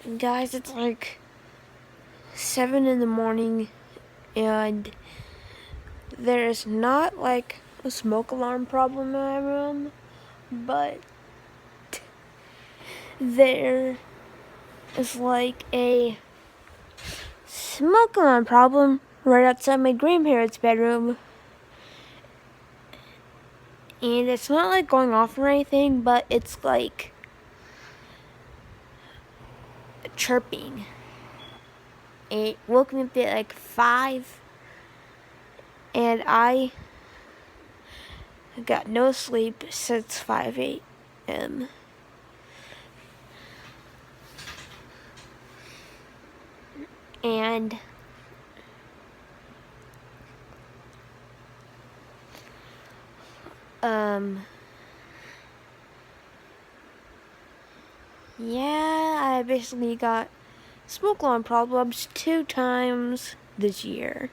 Guys, it's like 7 in the morning, and there's not like a smoke alarm problem in my room, but there is like a smoke alarm problem right outside my grandparents' bedroom. And it's not like going off or anything, but it's like chirping. It woke me up at like 5, and I got no sleep since 5 a.m. And yeah, I basically got smoke alarm problems 2 times this year.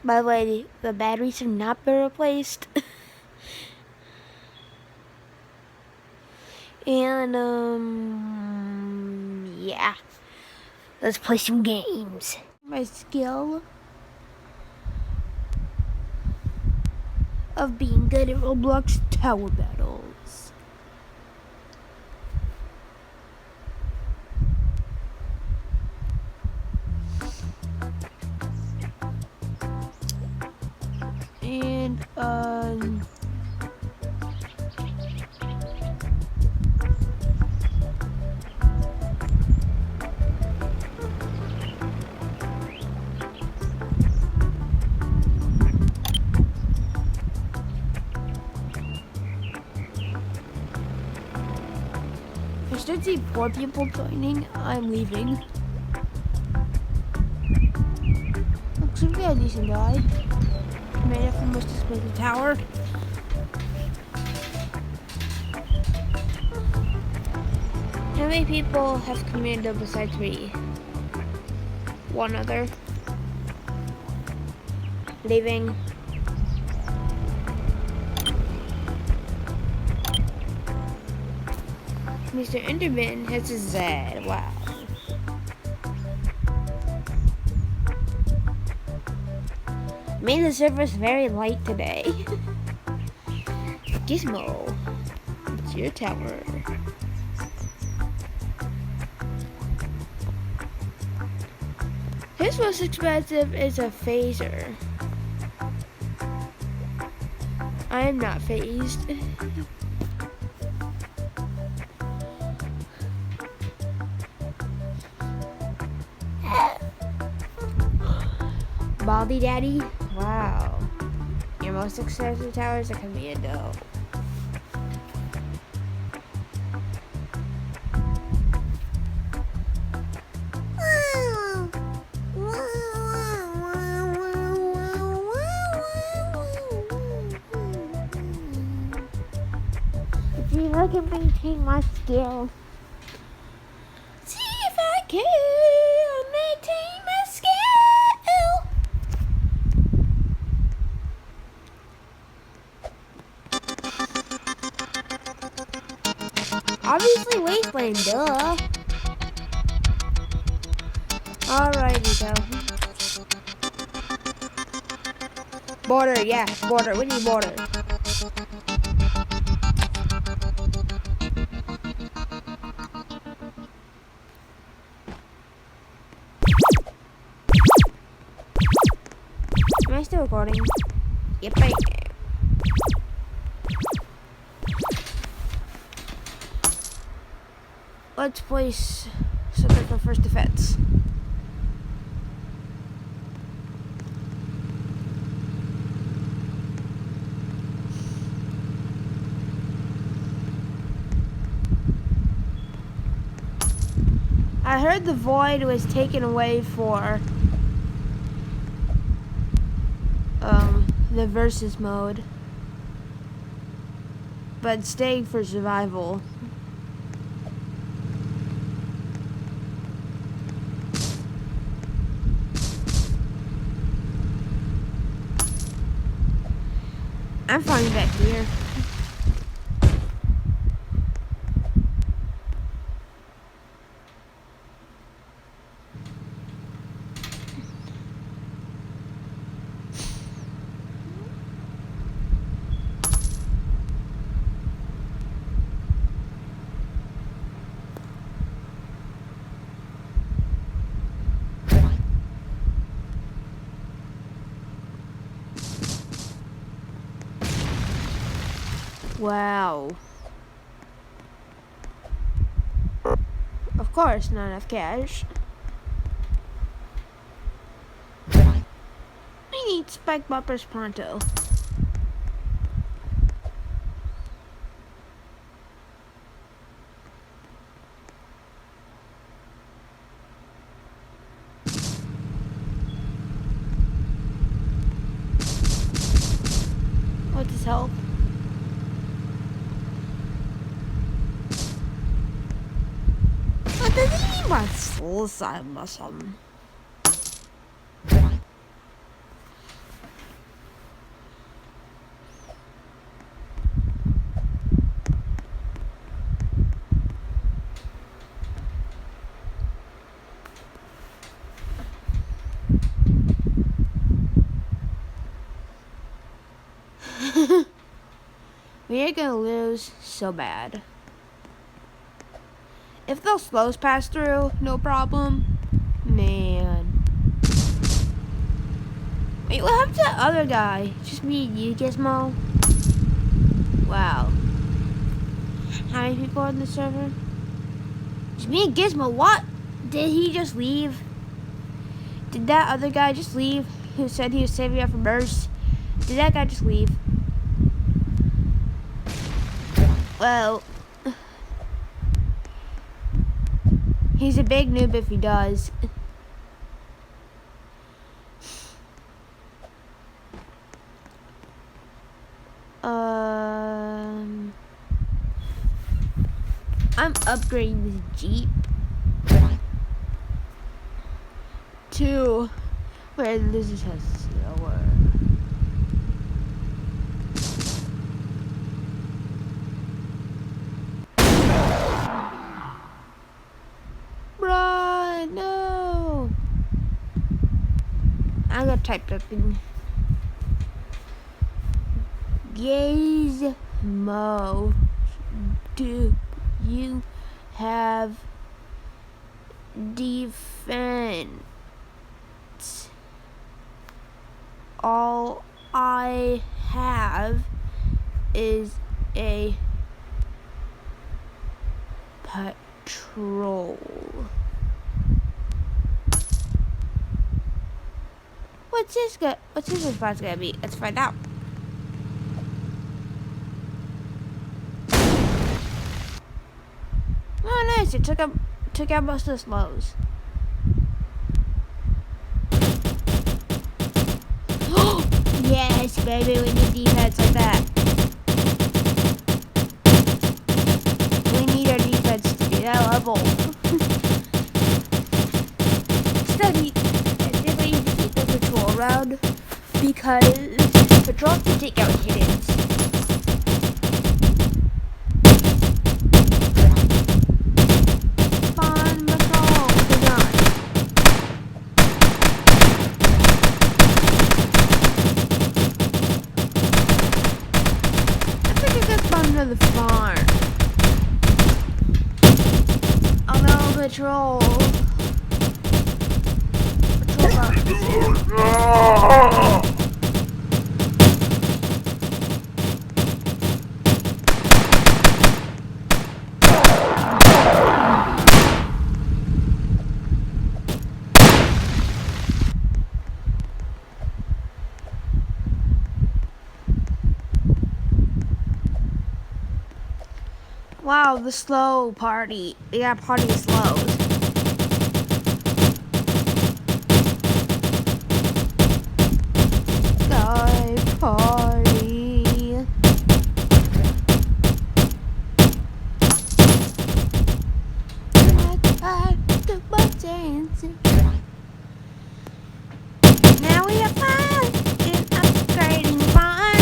By the way, the batteries have not been replaced. And yeah, let's play some games. My skill of being good at Roblox Tower Battles. And I should see 4 people joining. I'm leaving. Looks like a decent guy. Made it from most to the tower. How many people have commando besides me? One other. Leaving. Mr. Enderman has a Z. Wow. Made the servers very light today. Gizmo, it's your tower. His most expensive is a phaser. I am not phased. Baldy Daddy? Wow. Your most expensive tower is a commando. See if I can maintain my skill. See if I can maintain my skill. Obviously Wasteland, duh. Alrighty, go. Border, yeah, border. We need border. Am I still recording? Yep, I am. Let's place something for first defense. I heard the void was taken away for the versus mode, but staying for survival. I'm fine back here. Wow. Of course, not enough cash. I need spike bumpers pronto. What does help? What does he mean by soul side muscle? We are gonna lose so bad. If those slows pass through, no problem. Man. Wait, what happened to the other guy? Just me and you, Gizmo? Wow. How many people are in the server? Just me and Gizmo, what? Did he just leave? Did that other guy just leave? Who said he was saving up for Burst? Did that guy just leave? Well, he's a big noob if he does. I'm upgrading this Jeep to where this is slower. Bruh, no! I got typed up in Gizmo. Do you have defense? All I have is a patrol. What's his response gonna be? Let's find out. Oh, nice! It took out most of the slows. Yes, baby, we need defense like that. We need our defense to be that level. Study. Definitely need to keep the patrol around because patrol can take out hiddens. The farm. Oh no, patrol. Wow, the slow party. They got party of slows. Sky party. Now we have fun in upgrading fun.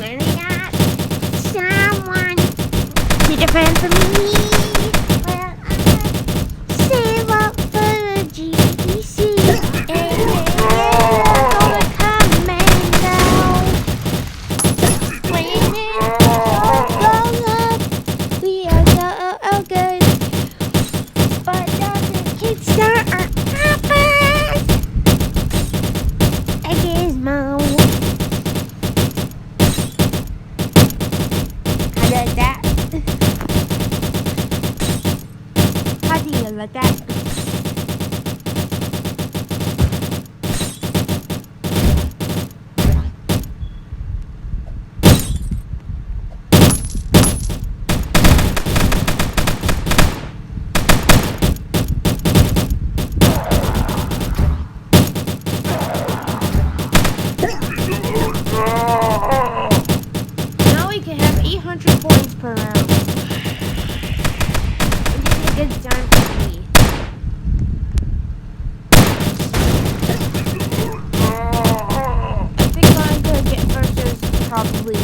When we got someone to defend for me. Well, I save up for the GDC. And for the commando. When it's all up, we are so good. But doesn't kickstart our like that. Now we can have 800 points per round. Which is a good time for me. I think I'm gonna get first is probably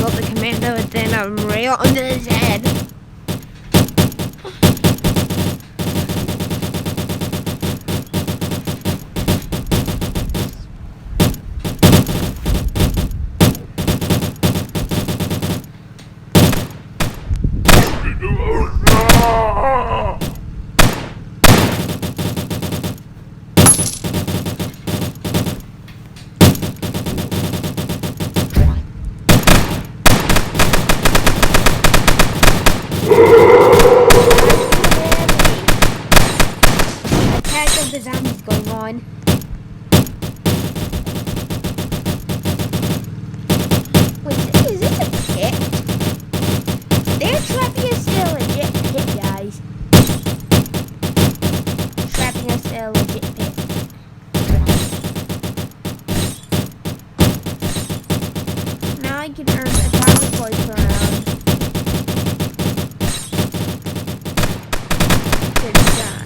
well, the commando and then I'm rail under his head. Attack of the zombies going on. Wait, is this a pit? They're trapping us in a legit pit, guys. Trapping us in a legit pit. Now I can earn 1,000 points per round. Good job.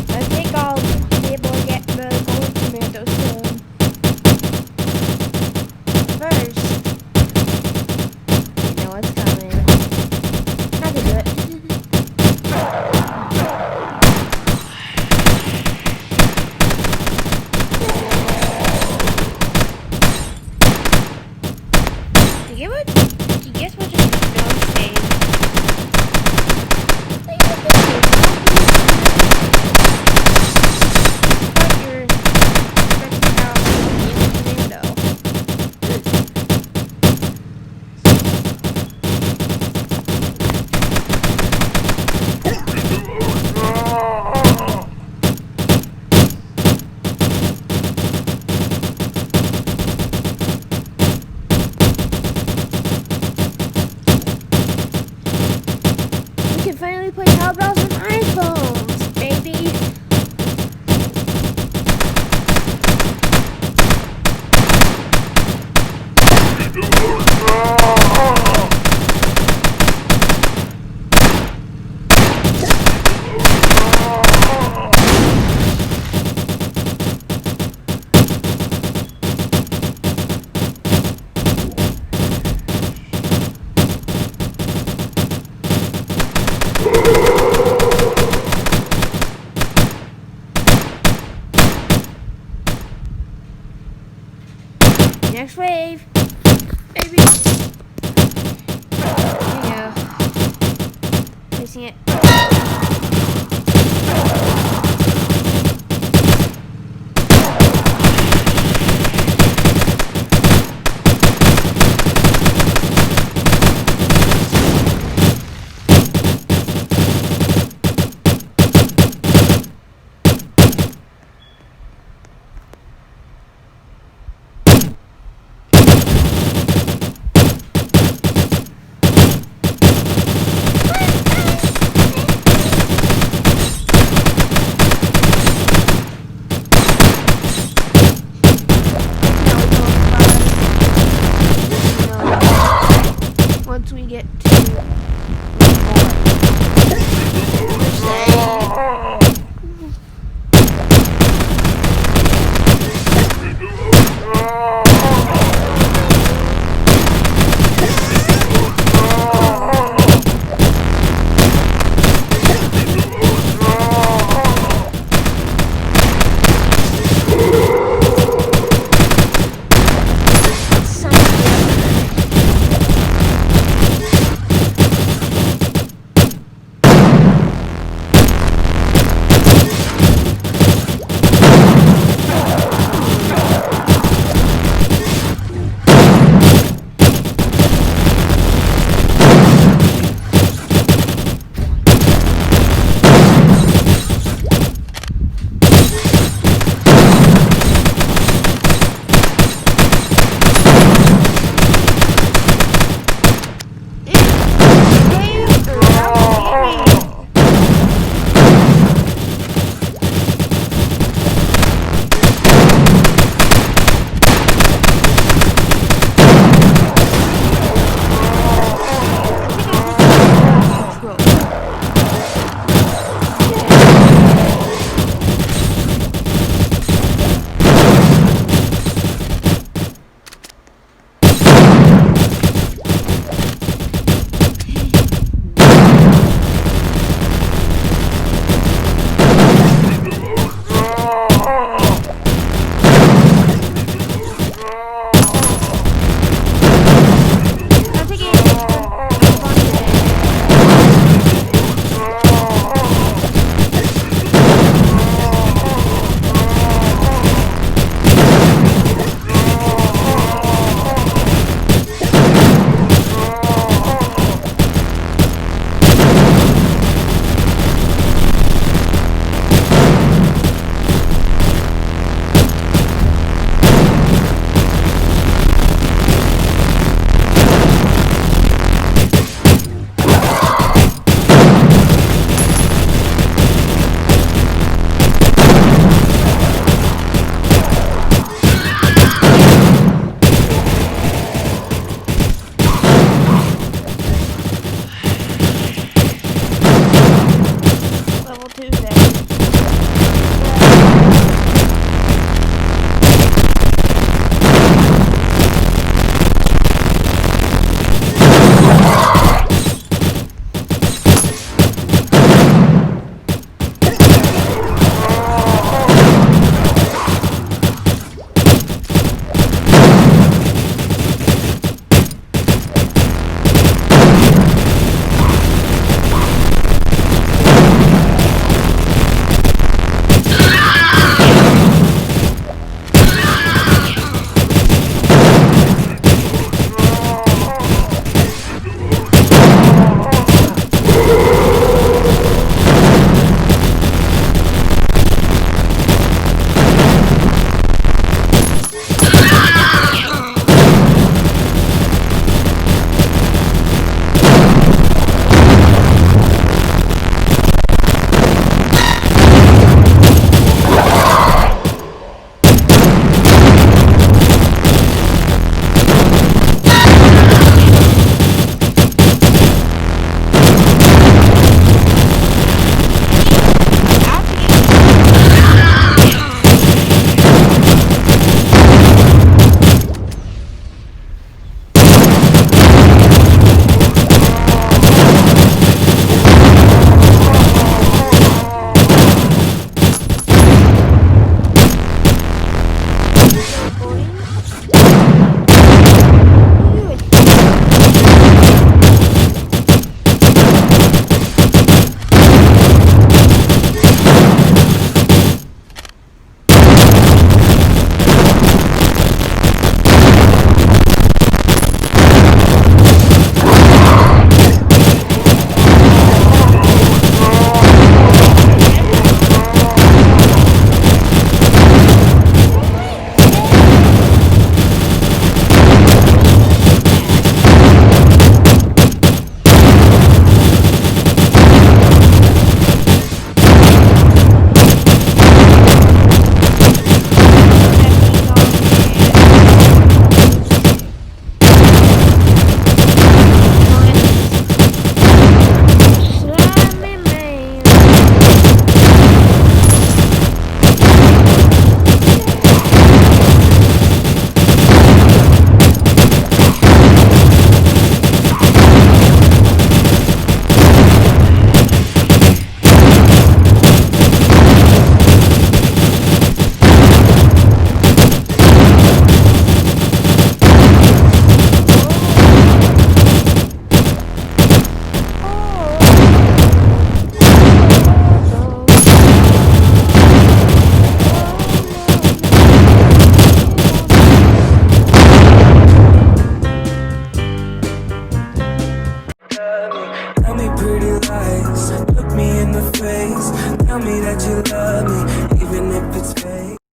I think I'll be able to get the gold commando soon. First, you know what's coming. I can do it. Do you guess what you're doing? We can finally play cowbells on iPhones, baby. Next wave, baby. There you go. Placing it.